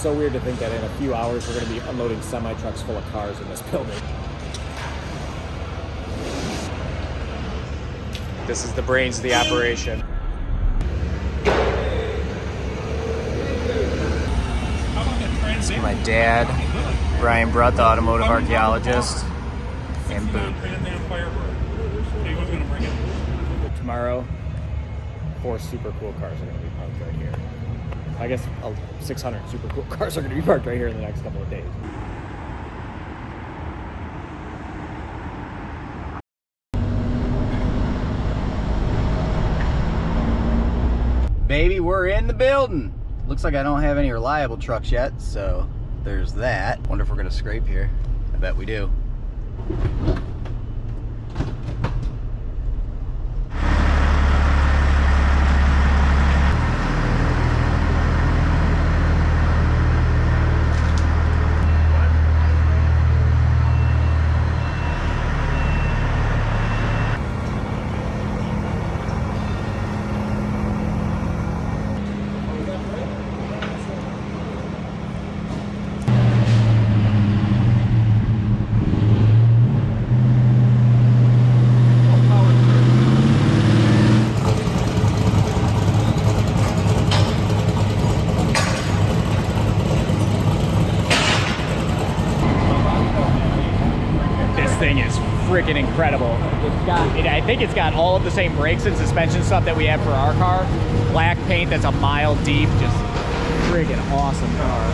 It's so weird to think that in a few hours we're going to be unloading semi-trucks full of cars in this building. This is the brains of the operation. My dad, Brian Brutt, the automotive archaeologist, and Boop. Tomorrow, 4 super cool cars are going to be parked right here. I guess 600 super cool cars are going to be parked right here in the next couple of days. Baby, we're in the building. Looks like I don't have any reliable trucks yet, so there's that. Wonder if we're gonna scrape here. I bet we do. Freaking incredible. I think it's got all of the same brakes and suspension stuff that we have for our car. Black paint that's a mile deep. Just freaking awesome car.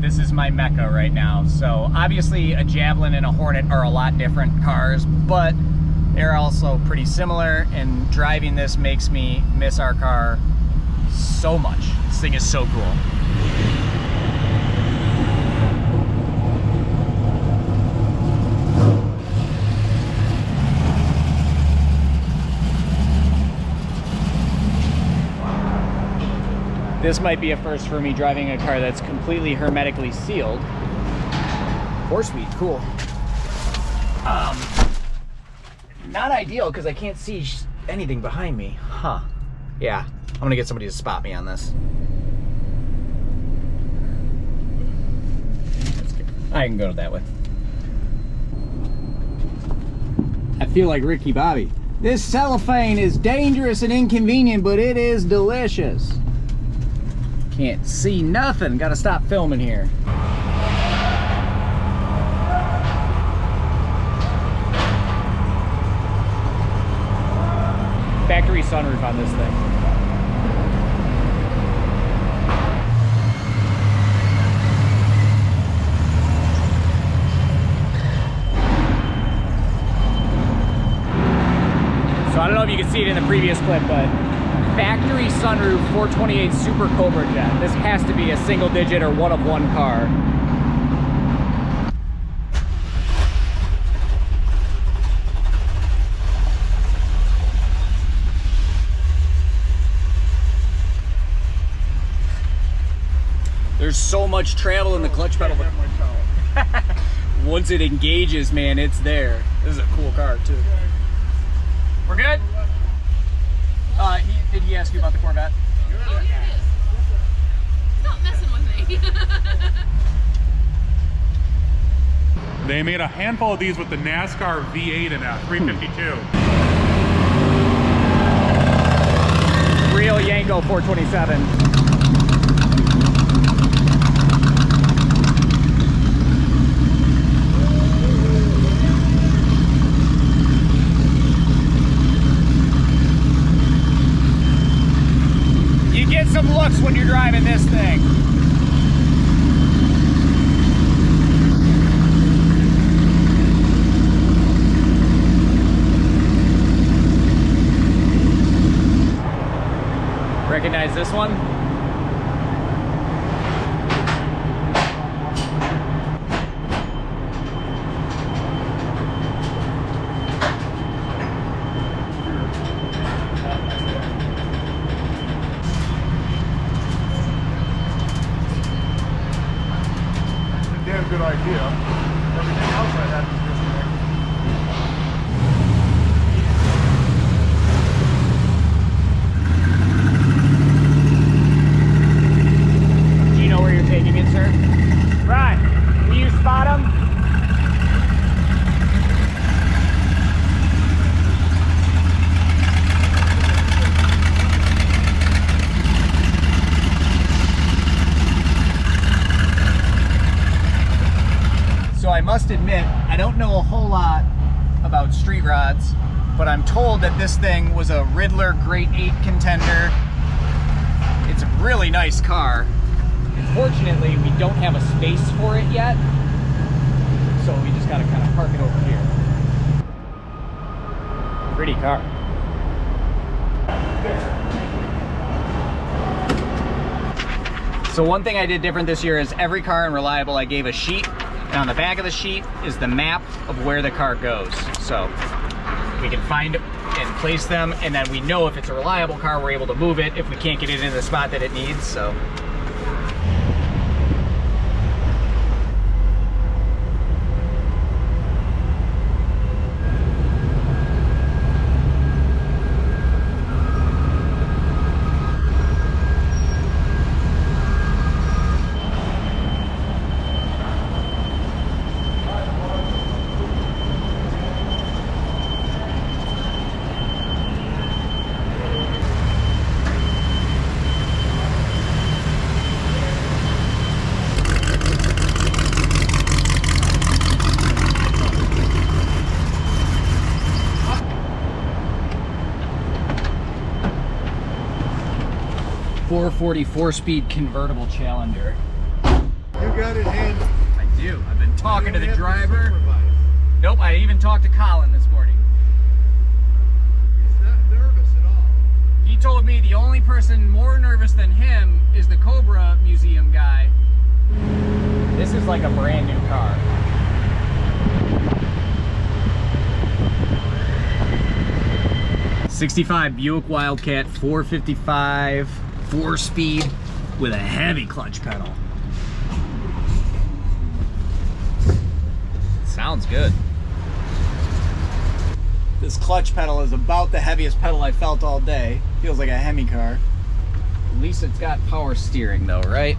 This is my mecca right now. So obviously a Javelin and a Hornet are a lot different cars, but they're also pretty similar, and driving this makes me miss our car so much. This thing is so cool. This might be a first for me, driving a car that's completely hermetically sealed. 4-speed, cool. Not ideal because I can't see anything behind me. Huh. Yeah, I'm gonna get somebody to spot me on this. I can go that way. I feel like Ricky Bobby. This cellophane is dangerous and inconvenient, but it is delicious. Can't see nothing. Gotta stop filming here. Factory sunroof on this thing. So I don't know if you can see it in the previous clip, but factory sunroof 428 Super Cobra jet. This has to be a single digit or one of one car. There's so much travel in the clutch pedal. Once it engages, man, it's there. This is a cool car too. We're good? Did he ask you about the Corvette? Oh, yeah, it is. Stop messing with me. They made a handful of these with the NASCAR V8 in a 352. Real Yenko 427. Some looks when you're driving this thing. Recognize this one? Good idea. Everything else I had was must admit, I don't know a whole lot about street rods, but I'm told that this thing was a Riddler Great 8 contender. It's a really nice car. Unfortunately, we don't have a space for it yet, so we just gotta kind of park it over here. Pretty car. So one thing I did different this year is every car in Reliable I gave a sheet, and on the back of the sheet is the map of where the car goes. So we can find and place them, and then we know if it's a Reliable car, we're able to move it if we can't get it in the spot that it needs. So .440 convertible Challenger. You got it handled. I do. I've been talking to the You don't have driver. supervise. Nope, I even talked to Colin this morning. He's not nervous at all. He told me the only person more nervous than him is the Cobra museum guy. This is like a brand new car. '65 Buick Wildcat 455, 4-speed with a heavy clutch pedal. Sounds good. This clutch pedal is about the heaviest pedal I felt all day. Feels like a Hemi car. At least it's got power steering though, right?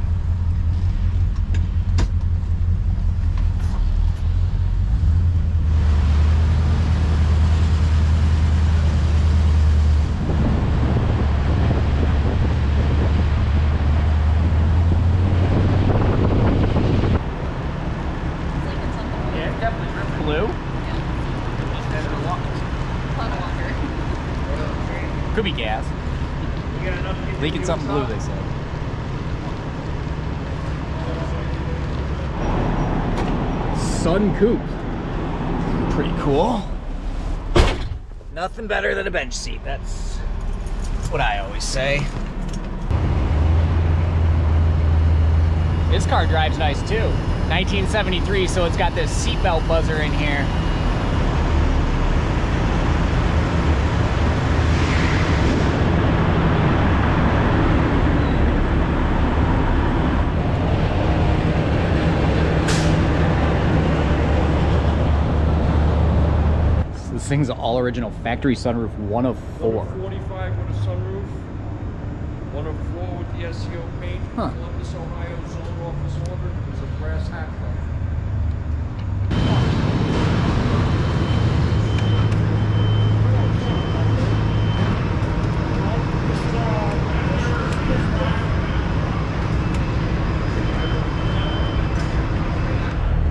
Could be gas. Leaking something blue, they said. Sun coupe. Pretty cool. Nothing better than a bench seat. That's what I always say. This car drives nice too. 1973, so it's got this seatbelt buzzer in here. This thing's all original factory sunroof, 1 of 4. 45 with a sunroof, 1 of 4 with the SEO paint. Huh. Columbus, Ohio, zone office order. There's a brass hat front.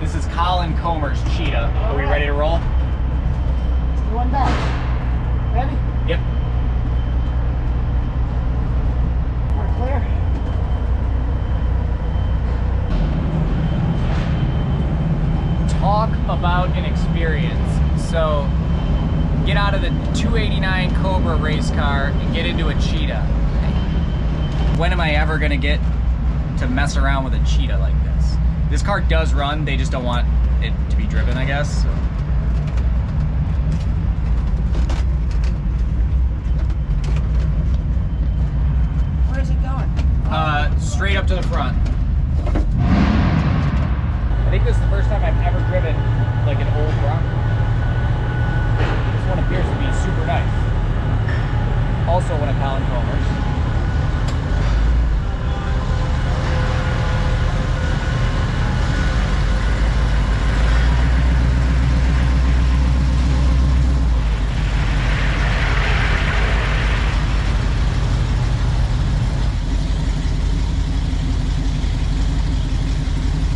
This is Colin Comer's Cheetah. Are we ready to roll? One back. Ready? Yep. We're clear. Talk about an experience. So, get out of the 289 Cobra race car and get into a Cheetah. When am I ever gonna get to mess around with a Cheetah like this? This car does run, they just don't want it to be driven, I guess. So. Where's it going? Straight up to the front. I think this is the first time I've ever driven like an old Bronco. This one appears to be super nice. Also one of Colin Comer's.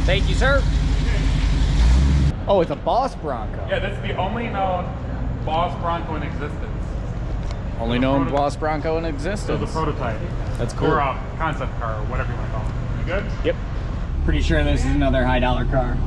Thank you, sir. Oh, it's a Boss Bronco. Yeah, this is the only known Boss Bronco in existence. Only known Boss Bronco in So existence. the prototype. That's cool. Or a concept car, or whatever you want to call it. You good? Yep. Pretty sure this is another high dollar car.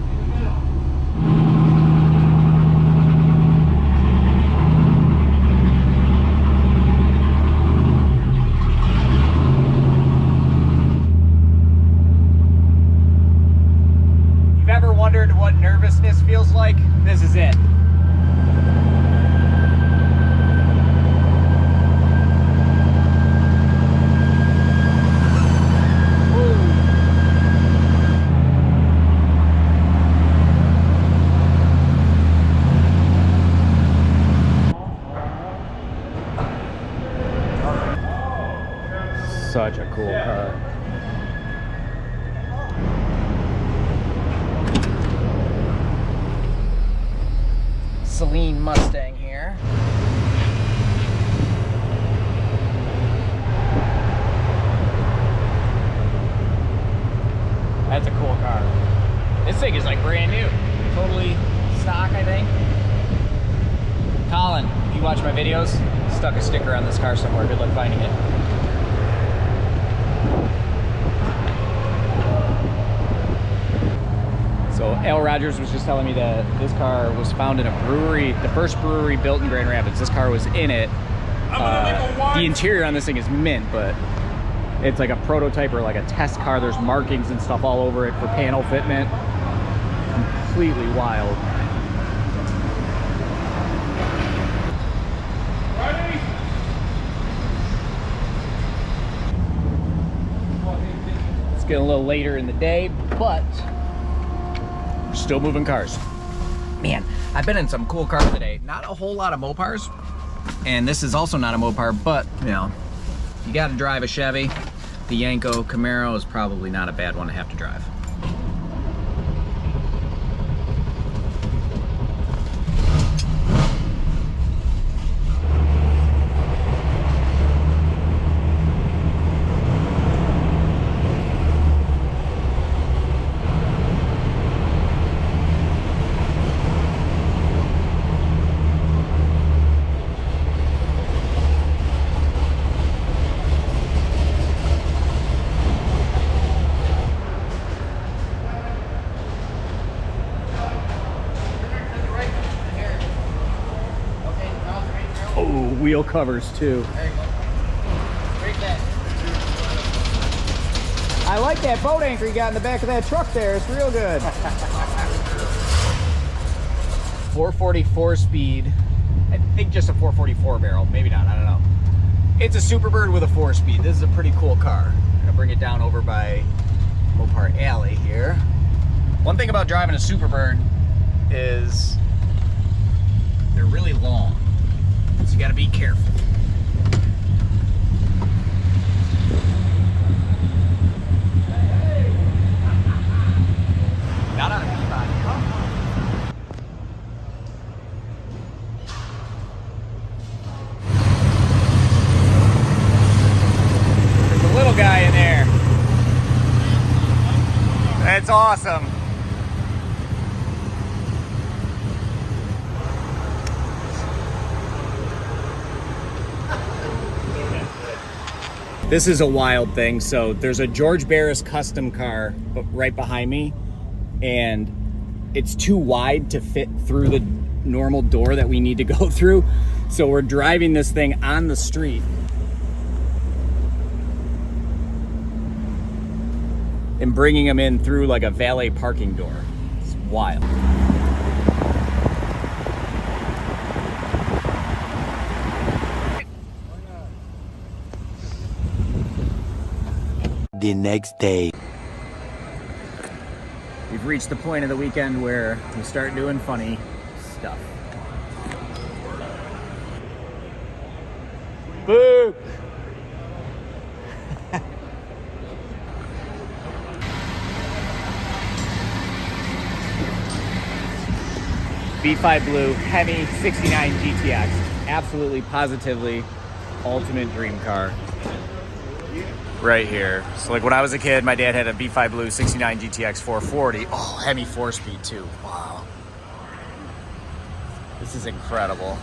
If you've ever wondered what nervousness feels like, this is it. Such a cool car. Saleen Mustang here. That's a cool car. This thing is like brand new. Totally stock, I think. Colin, if you watch my videos, stuck a sticker on this car somewhere. Good luck finding it. So Al Rogers was just telling me that this car was found in a brewery, the first brewery built in Grand Rapids. This car was in it. The interior on this thing is mint, but it's like a prototype or like a test car. There's markings and stuff all over it for panel fitment. Completely wild. It's getting a little later in the day, but we're still moving cars. Man, I've been in some cool cars today. Not a whole lot of Mopars, and this is also not a Mopar, but you know, you gotta drive a Chevy. The Yenko Camaro is probably not a bad one to have to drive. Wheel covers too. There you go. Break that. I like that boat anchor you got in the back of that truck there. It's real good. 444 speed. I think just a 444 barrel. Maybe not. I don't know. It's a Superbird with a 4-speed. This is a pretty cool car. I'm gonna bring it down over by Mopar Alley here. One thing about driving a Superbird is they're really long. So you gotta be careful. Not on a Peabody. There's a little guy in there. That's awesome. This is a wild thing. So there's a George Barris custom car right behind me, and it's too wide to fit through the normal door that we need to go through. So we're driving this thing on the street and bringing them in through like a valet parking door. It's wild. The next day. We've reached the point of the weekend where we start doing funny stuff. Boo! V5 Blue Hemi 69 GTX. Absolutely, positively, ultimate dream car. Right here. So like when I was a kid, my dad had a V5 Blue 69 GTX 440. Oh, Hemi 4-speed too. Wow. This is incredible.